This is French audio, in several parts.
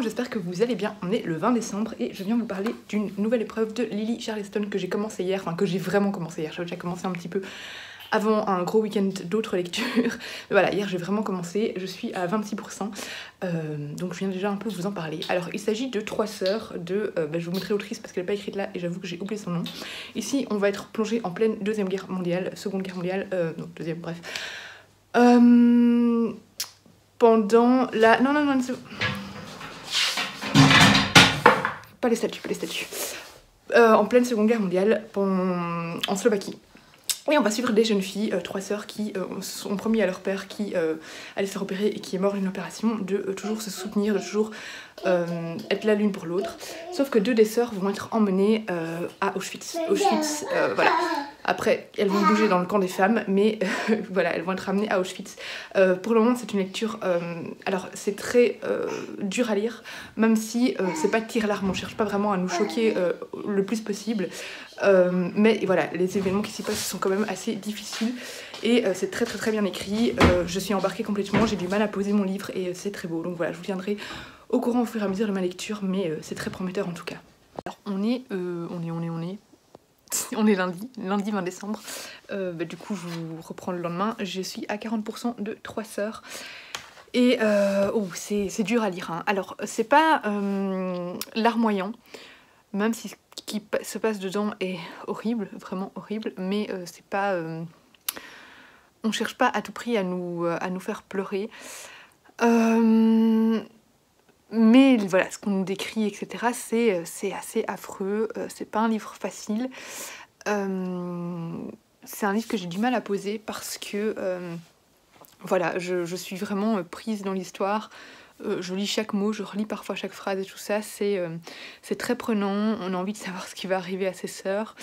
j'espère que vous allez bien. On est le 20 décembre et je viens vous parler d'une nouvelle épreuve de Lily Charleston que j'ai commencé hier, enfin que j'ai vraiment commencé hier, j'avais déjà commencé un petit peu avant un gros week-end d'autres lectures. Mais voilà, hier j'ai vraiment commencé, je suis à 26%, donc je viens déjà un peu vous en parler. Alors il s'agit de trois sœurs de, je vous mettrai l'autrice parce qu'elle n'est pas écrite là et j'avoue que j'ai oublié son nom. Ici on va être plongé en pleine deuxième guerre mondiale, seconde guerre mondiale, non deuxième bref. Pendant la... Non, pas les statues, pas les statues. En pleine seconde guerre mondiale, en Slovaquie. Et on va suivre des jeunes filles, trois sœurs qui ont promis à leur père qui allait se faire opérer et qui est mort d'une opération de toujours se soutenir, de toujours être là l'une pour l'autre. Sauf que deux des sœurs vont être emmenées à Auschwitz. Auschwitz, voilà. Après, elles vont bouger dans le camp des femmes, mais voilà, elles vont être amenées à Auschwitz. Pour le moment, c'est une lecture... alors, c'est très dur à lire, même si c'est pas tire-larme, on cherche pas vraiment à nous choquer le plus possible. Mais voilà, les événements qui s'y passent sont quand même assez difficiles et c'est très bien écrit. Je suis embarquée complètement, j'ai du mal à poser mon livre et c'est très beau. Donc voilà, je vous tiendrai au courant au fur et à mesure de ma lecture, mais c'est très prometteur en tout cas. Alors on est lundi 20 décembre. Du coup, je vous reprends le lendemain. Je suis à 40% de trois sœurs. Et c'est dur à lire. Hein. Alors, c'est pas larmoyant, même si ce qui se passe dedans est horrible, vraiment horrible, mais c'est pas... on cherche pas à tout prix à nous faire pleurer. Mais voilà, ce qu'on nous décrit, etc., c'est assez affreux, c'est pas un livre facile. C'est un livre que j'ai du mal à poser parce que voilà, je suis vraiment prise dans l'histoire. Je lis chaque mot, je relis parfois chaque phrase et tout ça. C'est très prenant, on a envie de savoir ce qui va arriver à ses sœurs.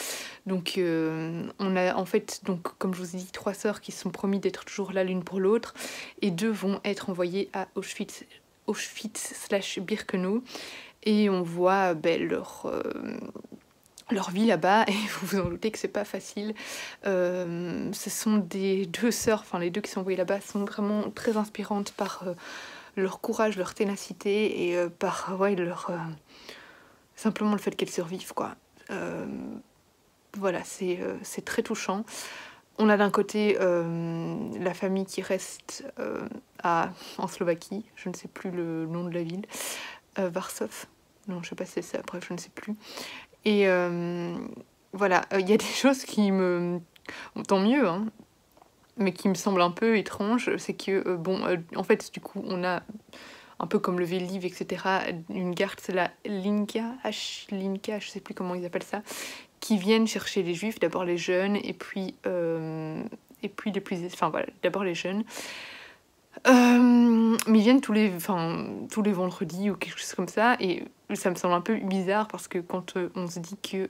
Donc on a en fait, donc, comme je vous ai dit, trois sœurs qui se sont promis d'être toujours là l'une pour l'autre. Et deux vont être envoyées à Auschwitz/Birkenau. Et on voit leur vie là-bas, et vous vous en doutez que c'est pas facile. Ce sont des deux sœurs, enfin les deux qui sont envoyées là-bas sont vraiment très inspirantes par leur courage, leur ténacité et par leur simplement le fait qu'elles survivent quoi. Voilà, c'est très touchant. On a d'un côté la famille qui reste en Slovaquie, je ne sais plus le nom de la ville, Varsov, non je sais pas si c'est ça, bref je ne sais plus. Et voilà, il y a des choses qui me... tant mieux, hein, mais qui me semblent un peu étranges, c'est que, en fait, du coup, on a, un peu comme le Veliv, etc., une garde, c'est la Linka, je sais plus comment ils appellent ça, qui viennent chercher les juifs, d'abord les jeunes, et puis les plus... Enfin voilà, d'abord les jeunes. Mais ils viennent tous les vendredis ou quelque chose comme ça, et ça me semble un peu bizarre parce que quand on se dit que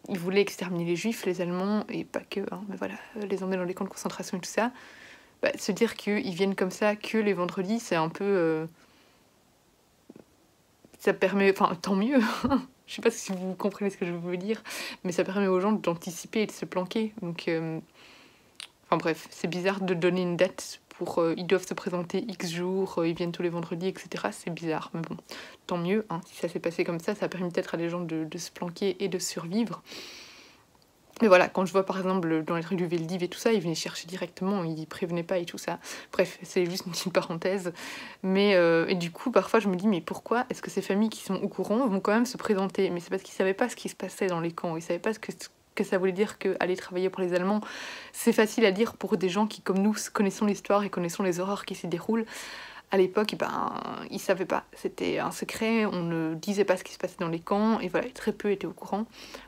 ils voulaient exterminer les juifs, les Allemands, et pas que, hein, mais voilà, les emmener dans les camps de concentration et tout ça, se dire qu'ils viennent comme ça que les vendredis, c'est un peu... ça permet... Enfin, tant mieux. Je sais pas si vous comprenez ce que je veux dire, mais ça permet aux gens d'anticiper et de se planquer. Donc, enfin bref, c'est bizarre de donner une date pour... ils doivent se présenter X jours, ils viennent tous les vendredis, etc. C'est bizarre, mais bon, tant mieux. Hein, si ça s'est passé comme ça permet peut-être à des gens de se planquer et de survivre. Mais voilà, quand je vois par exemple dans les trucs du Veldiv et tout ça, ils venaient chercher directement, ils prévenaient pas et tout ça. Bref, c'est juste une petite parenthèse. Mais et du coup, parfois je me dis, mais pourquoi est-ce que ces familles qui sont au courant vont quand même se présenter? Mais c'est parce qu'ils savaient pas ce qui se passait dans les camps, ils savaient pas ce que ça voulait dire qu'aller travailler pour les Allemands. C'est facile à dire pour des gens qui, comme nous, connaissons l'histoire et connaissons les horreurs qui s'y déroulent. À l'époque, ils savaient pas. C'était un secret, on ne disait pas ce qui se passait dans les camps, et voilà, très peu étaient au courant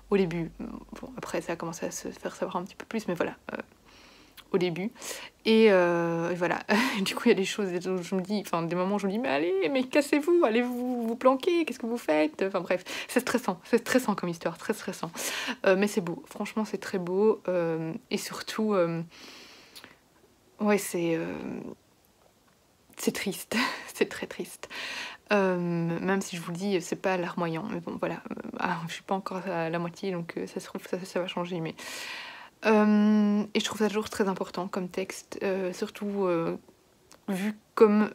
au début. Bon, après, ça a commencé à se faire savoir un petit peu plus, mais voilà, au début. Et voilà, du coup, il y a des choses, je me dis, enfin, des moments où je me dis, mais allez, mais cassez-vous, allez vous planquer, qu'est-ce que vous faites? Enfin bref, c'est stressant comme histoire, très stressant. Mais c'est beau, franchement, c'est très beau, et surtout, ouais, c'est triste, c'est très triste. Même si je vous le dis, c'est pas larmoyant, mais bon, voilà. Je suis pas encore à la moitié, donc ça se trouve, ça va changer, mais... et je trouve ça toujours très important comme texte, surtout vu comme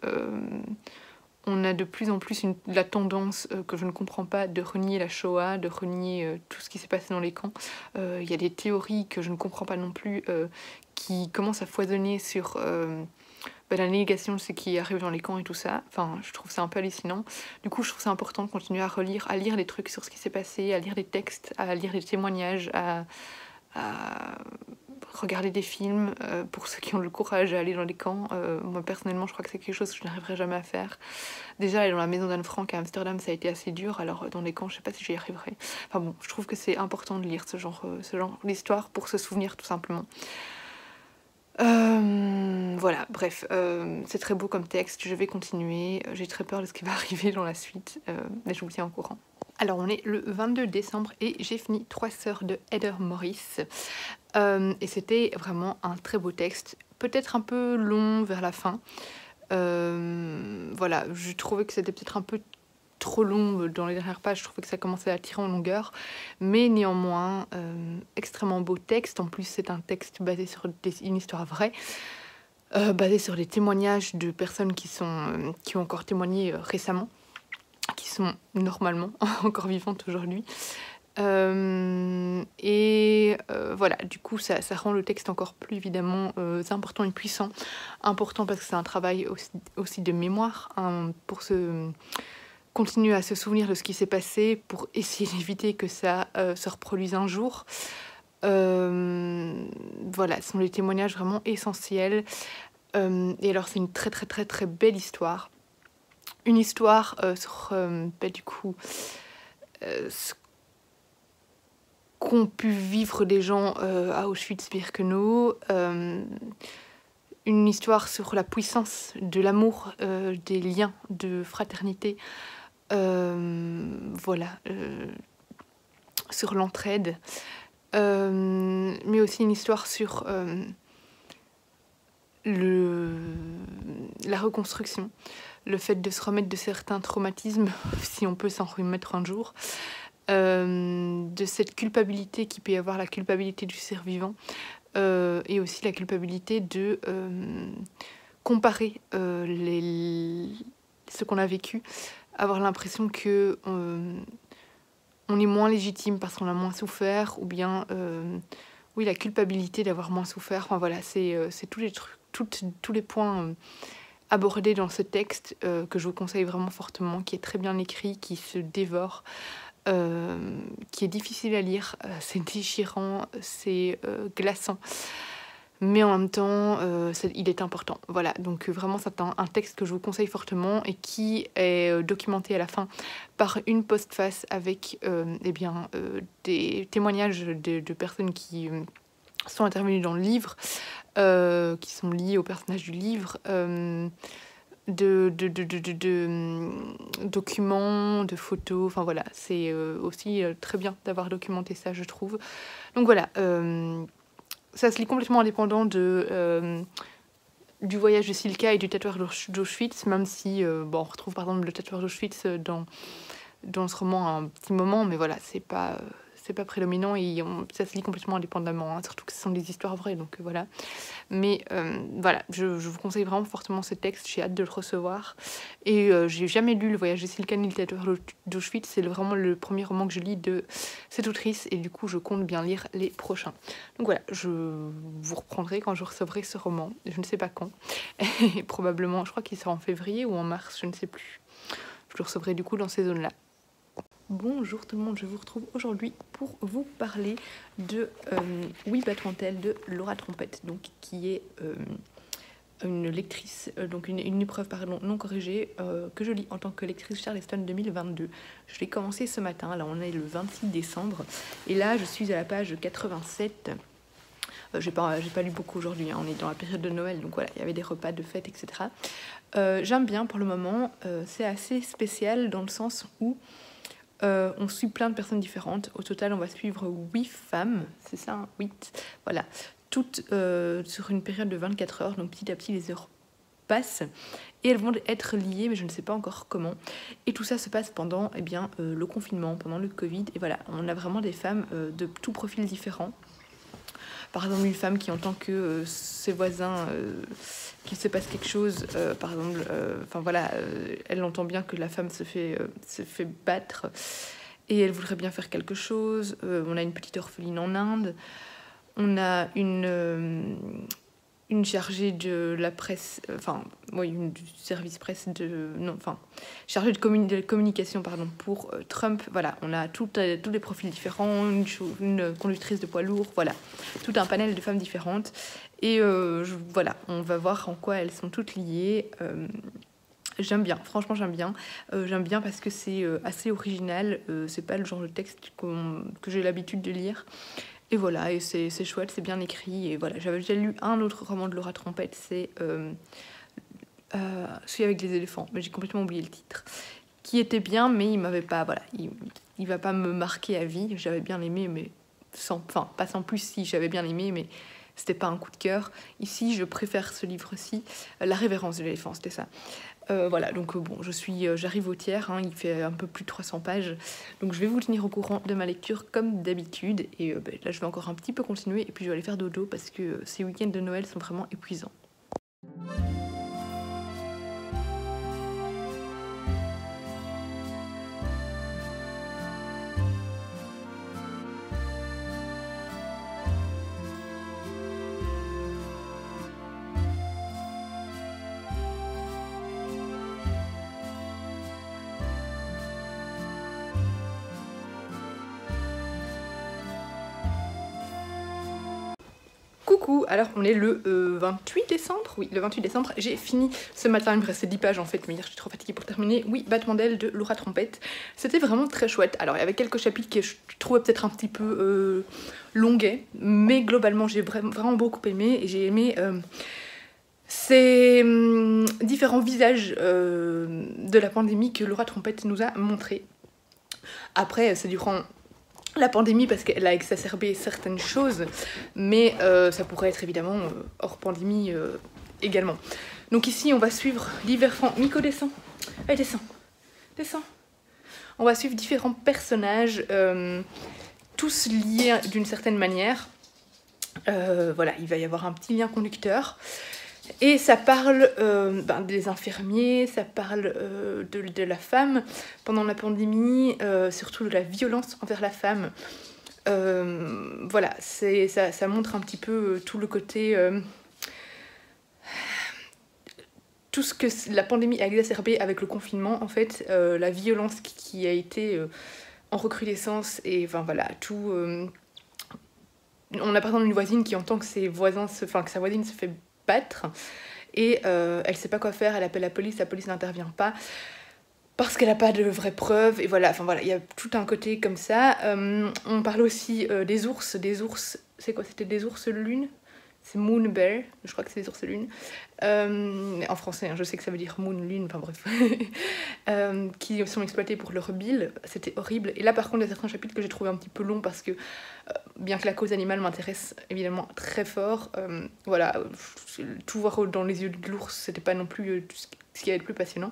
on a de plus en plus la tendance que je ne comprends pas de renier la Shoah, de renier tout ce qui s'est passé dans les camps. Il y a des théories que je ne comprends pas non plus qui commencent à foisonner sur la négation de ce qui arrive dans les camps et tout ça. Enfin, je trouve ça un peu hallucinant. Du coup, je trouve ça important de continuer à relire, à lire des trucs sur ce qui s'est passé, à lire des textes, à lire des témoignages, à regarder des films pour ceux qui ont le courage à aller dans les camps. Moi personnellement je crois que c'est quelque chose que je n'arriverai jamais à faire. Déjà aller dans la maison d'Anne Frank à Amsterdam ça a été assez dur, alors dans les camps je sais pas si j'y arriverai. Enfin bon, je trouve que c'est important de lire ce genre d'histoire pour se souvenir tout simplement. Voilà, bref, c'est très beau comme texte, je vais continuer, j'ai très peur de ce qui va arriver dans la suite, mais je vous tiens au courant. Alors on est le 22 décembre et j'ai fini 3 sœurs de Heather Morris. Et c'était vraiment un très beau texte, peut-être un peu long vers la fin. Voilà, je trouvais que c'était peut-être un peu trop long dans les dernières pages, je trouvais que ça commençait à tirer en longueur, mais néanmoins, extrêmement beau texte. En plus c'est un texte basé sur une histoire vraie, basé sur des témoignages de personnes qui ont encore témoigné récemment, qui sont normalement encore vivantes aujourd'hui. Voilà, du coup ça rend le texte encore plus évidemment important et puissant. Important parce que c'est un travail aussi de mémoire, hein, pour continuer à se souvenir de ce qui s'est passé, pour essayer d'éviter que ça se reproduise un jour. Voilà, ce sont des témoignages vraiment essentiels. Et alors c'est une très très très très belle histoire. Une histoire sur du coup ce qu'ont pu vivre des gens à Auschwitz-Birkenau, une histoire sur la puissance de l'amour, des liens de fraternité, voilà, sur l'entraide, mais aussi une histoire sur la reconstruction, le fait de se remettre de certains traumatismes, si on peut s'en remettre un jour, de cette culpabilité qui peut y avoir, la culpabilité du survivant, et aussi la culpabilité de comparer ce qu'on a vécu, avoir l'impression que on est moins légitime parce qu'on a moins souffert, ou bien oui, la culpabilité d'avoir moins souffert. Enfin voilà, c'est tous les trucs, tous les points abordés dans ce texte que je vous conseille vraiment fortement, qui est très bien écrit, qui se dévore, qui est difficile à lire, c'est déchirant, c'est glaçant, mais en même temps il est important. Voilà, donc vraiment c'est un texte que je vous conseille fortement et qui est documenté à la fin par une postface avec des témoignages de personnes qui sont intervenues dans le livre, qui sont liées au personnage du livre, de documents, de photos, enfin voilà, c'est aussi très bien d'avoir documenté ça, je trouve. Donc voilà, ça se lit complètement indépendant du voyage de Silka et du tatouage d'Auschwitz, même si on retrouve par exemple le tatouage d'Auschwitz dans ce roman à un petit moment, mais voilà, c'est pas prédominant et ça se lit complètement indépendamment, hein, surtout que ce sont des histoires vraies, donc voilà. Mais voilà, je vous conseille vraiment fortement ce texte, j'ai hâte de le recevoir. Et j'ai jamais lu Le voyage de Silka ni le tatouage d'Auschwitz, c'est vraiment le premier roman que je lis de cette autrice et du coup je compte bien lire les prochains. Donc voilà, je vous reprendrai quand je recevrai ce roman, je ne sais pas quand, et probablement, je crois qu'il sera en février ou en mars, je ne sais plus. Je le recevrai du coup dans ces zones-là. Bonjour tout le monde, je vous retrouve aujourd'hui pour vous parler de Oui Battementelle de Laura Trompette, donc qui est une lectrice, donc une épreuve non corrigée que je lis en tant que lectrice Charleston 2022. Je l'ai commencé ce matin, là on est le 26 décembre, et là je suis à la page 87. J'ai pas lu beaucoup aujourd'hui, hein. On est dans la période de Noël, donc voilà, il y avait des repas de fête, etc. J'aime bien pour le moment, c'est assez spécial dans le sens où on suit plein de personnes différentes. Au total, on va suivre 8 femmes, c'est ça, hein, 8, voilà, toutes sur une période de 24 heures, donc petit à petit les heures passent et elles vont être liées, mais je ne sais pas encore comment. Et tout ça se passe pendant le confinement, pendant le Covid, et voilà, on a vraiment des femmes de tout profil différent. par exemple une femme qui entend que ses voisins, qu'il se passe quelque chose, par exemple, enfin voilà, elle entend bien que la femme se fait battre et elle voudrait bien faire quelque chose. On a une petite orpheline en Inde, on a une chargée de la presse, enfin, oui, du service presse chargée de communication, pardon, pour Trump. Voilà, on a tous les profils différents, une conductrice de poids lourd, voilà, tout un panel de femmes différentes. Et voilà, on va voir en quoi elles sont toutes liées. J'aime bien, franchement j'aime bien. J'aime bien parce que c'est assez original, c'est pas le genre de texte que j'ai l'habitude de lire. Et voilà, et c'est chouette, c'est bien écrit. Et voilà, j'avais déjà lu un autre roman de Laura Trompette, c'est celui avec les éléphants, mais j'ai complètement oublié le titre. Qui était bien, mais il m'avait pas, voilà, il va pas me marquer à vie. J'avais bien aimé, mais pas sans plus, si j'avais bien aimé, mais c'était pas un coup de cœur. Ici, je préfère ce livre-ci, La révérence de l'éléphant, c'était ça. Voilà, donc bon, j'arrive au tiers, hein, il fait un peu plus de 300 pages, donc je vais vous tenir au courant de ma lecture comme d'habitude, et là je vais encore un petit peu continuer, et puis je vais aller faire dodo parce que ces week-ends de Noël sont vraiment épuisants. Coucou, alors on est le 28 décembre, oui le 28 décembre, j'ai fini ce matin, il me restait 10 pages en fait, mais hier j'étais trop fatiguée pour terminer, oui, Battement d'ailes de Laura Trompette, c'était vraiment très chouette. Alors il y avait quelques chapitres que je trouvais peut-être un petit peu longuets, mais globalement j'ai vraiment beaucoup aimé, et j'ai aimé ces différents visages de la pandémie que Laura Trompette nous a montrés. Après c'est durant la pandémie parce qu'elle a exacerbé certaines choses, mais ça pourrait être évidemment hors pandémie également. Donc ici on va suivre différents... Nico, descends. Allez, descends. Descends. On va suivre différents personnages, tous liés d'une certaine manière. Voilà, il va y avoir un petit lien conducteur. Et ça parle des infirmiers, ça parle de la femme pendant la pandémie, surtout de la violence envers la femme. Voilà, ça montre un petit peu tout le côté... tout ce que la pandémie a exacerbé avec le confinement, en fait, la violence qui a été en recrudescence, et enfin voilà, tout... on a par exemple une voisine qui entend que sa voisine se fait battre, et elle sait pas quoi faire, elle appelle la police n'intervient pas parce qu'elle a pas de vraies preuves, et voilà, enfin voilà, il y a tout un côté comme ça. On parle aussi des ours, c'est quoi, c'était des ours lune, c'est Moon Bear, je crois que c'est des ours lune, en français, hein, je sais que ça veut dire moon, lune, enfin bref, qui sont exploités pour leur bile, c'était horrible. Et là par contre il y a certains chapitres que j'ai trouvé un petit peu longs parce que bien que la cause animale m'intéresse évidemment très fort, voilà, tout voir dans les yeux de l'ours c'était pas non plus ce qui avait le plus passionnant.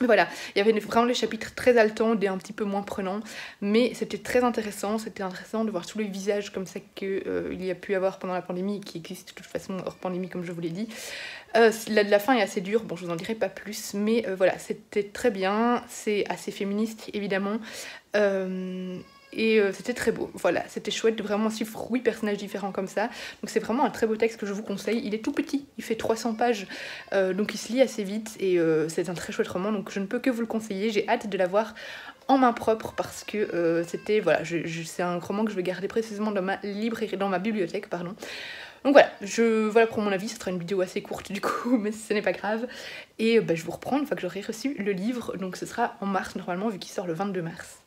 Mais voilà, il y avait vraiment des chapitres très haletants, des un petit peu moins prenants, mais c'était très intéressant, de voir tous les visages comme ça qu'il y a pu avoir pendant la pandémie, qui existent de toute façon hors pandémie comme je vous l'ai dit. La fin est assez dure, bon je vous en dirai pas plus, mais voilà, c'était très bien, c'est assez féministe évidemment, et c'était très beau, voilà, c'était chouette de vraiment suivre 8 personnages différents comme ça. Donc c'est vraiment un très beau texte que je vous conseille, il est tout petit, il fait 300 pages, donc il se lit assez vite, et c'est un très chouette roman, donc je ne peux que vous le conseiller. J'ai hâte de l'avoir en main propre parce que c'était, voilà, c'est un roman que je vais garder précisément dans ma librairie, dans ma bibliothèque, pardon. Donc voilà pour mon avis, ce sera une vidéo assez courte du coup, mais ce n'est pas grave. Et je vous reprends une fois que j'aurai reçu le livre, donc ce sera en mars normalement, vu qu'il sort le 22 mars.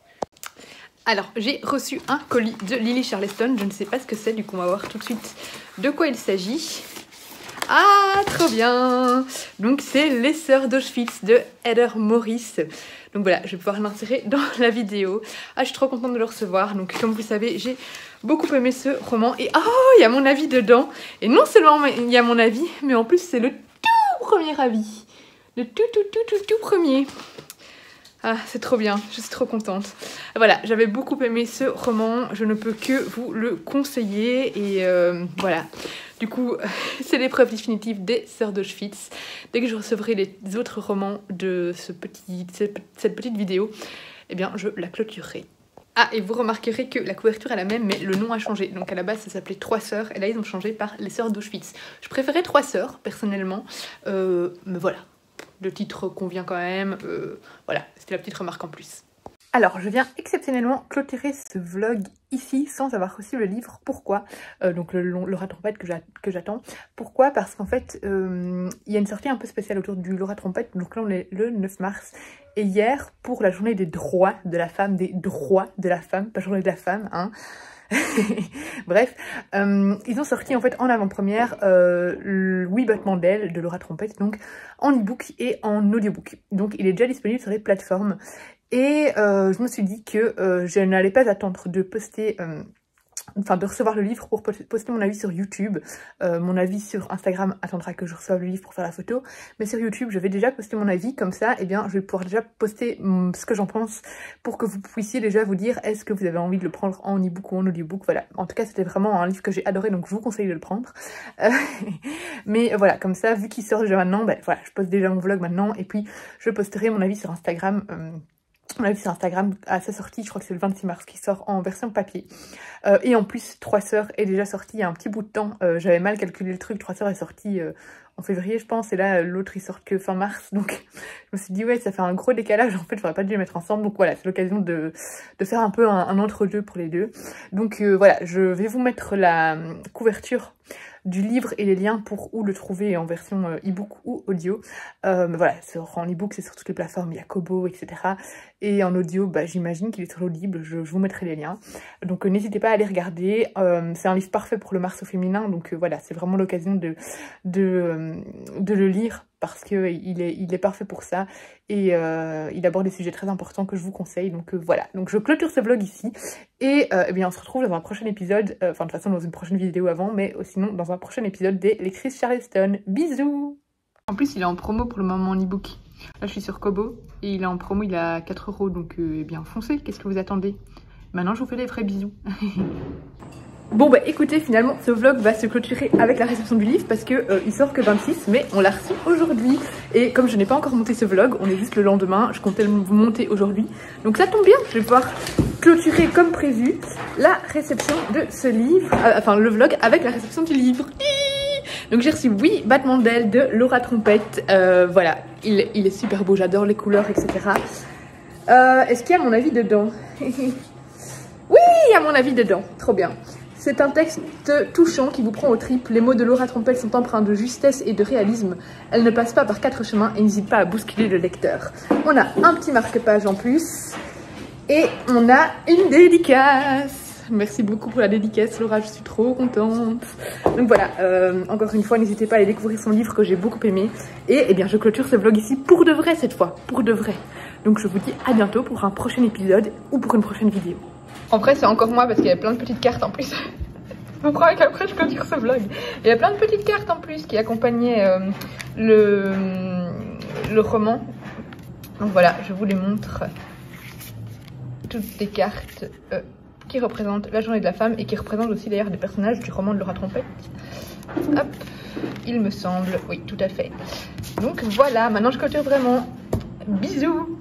Alors, j'ai reçu un colis de Lily Charleston, je ne sais pas ce que c'est, du coup on va voir tout de suite de quoi il s'agit. Ah, trop bien! Donc c'est Les Sœurs d'Auschwitz de Heather Morris. Donc voilà, je vais pouvoir l'insérer dans la vidéo. Ah, je suis trop contente de le recevoir. Donc comme vous savez, j'ai beaucoup aimé ce roman. Et oh, il y a mon avis dedans. Et non seulement il y a mon avis, mais en plus c'est le tout premier avis. Le tout premier. Ah, c'est trop bien, je suis trop contente. Voilà, j'avais beaucoup aimé ce roman, je ne peux que vous le conseiller et voilà. Du coup, c'est l'épreuve définitive des Sœurs d'Auschwitz. Dès que je recevrai les autres romans de cette petite vidéo, eh bien, je la clôturerai. Ah, et vous remarquerez que la couverture est la même, mais le nom a changé. Donc à la base, ça s'appelait Trois Sœurs, et là, ils ont changé par les Sœurs d'Auschwitz. Je préférais Trois Sœurs, personnellement, mais voilà. Le titre convient quand même, voilà, c'était la petite remarque en plus. Alors, je viens exceptionnellement clôturer ce vlog ici sans avoir reçu le livre. Pourquoi? Donc Laura Trompette que j'attends. Pourquoi? Parce qu'en fait, il y a une sortie un peu spéciale autour du Laura Trompette. Donc là, on est le 9 mars. Et hier, pour la journée des droits de la femme, pas journée de la femme, hein. Bref, ils ont sorti en fait en avant-première Oui battements d'ailes de Laura Trompette, donc en e-book et en audiobook. Donc il est déjà disponible sur les plateformes. Et je me suis dit que je n'allais pas attendre de poster, enfin de recevoir le livre pour poster mon avis sur YouTube. Mon avis sur Instagram attendra que je reçoive le livre pour faire la photo. Mais sur YouTube, je vais déjà poster mon avis. Comme ça, eh bien, je vais pouvoir déjà poster ce que j'en pense pour que vous puissiez déjà vous dire est-ce que vous avez envie de le prendre en e-book ou en audiobook. Voilà. En tout cas, c'était vraiment un livre que j'ai adoré, donc je vous conseille de le prendre. Mais voilà, comme ça, vu qu'il sort déjà maintenant, ben, voilà, je poste déjà mon vlog maintenant. Et puis, je posterai mon avis sur Instagram. On l'a vu sur Instagram à sa sortie, je crois que c'est le 26 mars qui sort en version papier. Et en plus, Trois Sœurs est déjà sorti il y a un petit bout de temps. J'avais mal calculé le truc, Trois Sœurs est sorti en février je pense, et là l'autre il sort que fin mars. Donc je me suis dit ouais, ça fait un gros décalage, en fait j'aurais pas dû les mettre ensemble. Donc voilà, c'est l'occasion de faire un peu un entre-deux pour les deux. Donc voilà, je vais vous mettre la couverture du livre et les liens pour où le trouver en version e-book ou audio. Mais voilà, en e-book c'est sur toutes les plateformes, il y a Kobo, etc. Et en audio, bah, j'imagine qu'il est sur l'Audible, je vous mettrai les liens. Donc n'hésitez pas à aller regarder, c'est un livre parfait pour le mars au féminin, donc voilà, c'est vraiment l'occasion de le lire parce qu'il est parfait pour ça et il aborde des sujets très importants que je vous conseille. Donc voilà, donc je clôture ce vlog ici et eh bien on se retrouve dans un prochain épisode, enfin de toute façon dans une prochaine vidéo avant, mais sinon dans un prochain épisode des Lectrices Charleston. Bisous! En plus il est en promo pour le moment en e-book. Là je suis sur Kobo et il est en promo, il est à 4 €, donc eh bien foncez, qu'est-ce que vous attendez? Maintenant je vous fais des vrais bisous. Bon bah écoutez, finalement ce vlog va se clôturer avec la réception du livre parce que il sort que 26, mais on l'a reçu aujourd'hui. Et comme je n'ai pas encore monté ce vlog, on est juste le lendemain, je comptais le monter aujourd'hui. Donc ça tombe bien, je vais pouvoir clôturer comme prévu la réception de ce livre, enfin le vlog avec la réception du livre. Donc j'ai reçu Oui battements d'ailes de Laura Trompette, voilà, il est super beau, j'adore les couleurs, etc. Est-ce qu'il y a mon avis dedans? Oui, il y a mon avis dedans, trop bien. C'est un texte touchant qui vous prend aux tripes. Les mots de Laura Trompette sont empreints de justesse et de réalisme. Elle ne passe pas par 4 chemins et n'hésite pas à bousculer le lecteur. On a un petit marque-page en plus et on a une dédicace. Merci beaucoup pour la dédicace Laura, je suis trop contente. Donc voilà, encore une fois, n'hésitez pas à aller découvrir son livre que j'ai beaucoup aimé. Et eh bien, je clôture ce vlog ici pour de vrai cette fois, pour de vrai. Donc je vous dis à bientôt pour un prochain épisode ou pour une prochaine vidéo. En vrai, c'est encore moi parce qu'il y a plein de petites cartes en plus. Vous croyez qu'après je clôture ce vlog? Il y a plein de petites cartes en plus qui accompagnaient le roman. Donc voilà, je vous les montre. Toutes les cartes qui représentent la journée de la femme et qui représentent aussi d'ailleurs des personnages du roman de Laura Trompette. Hop, il me semble. Oui, tout à fait. Donc voilà, maintenant je clôture vraiment. Bisous!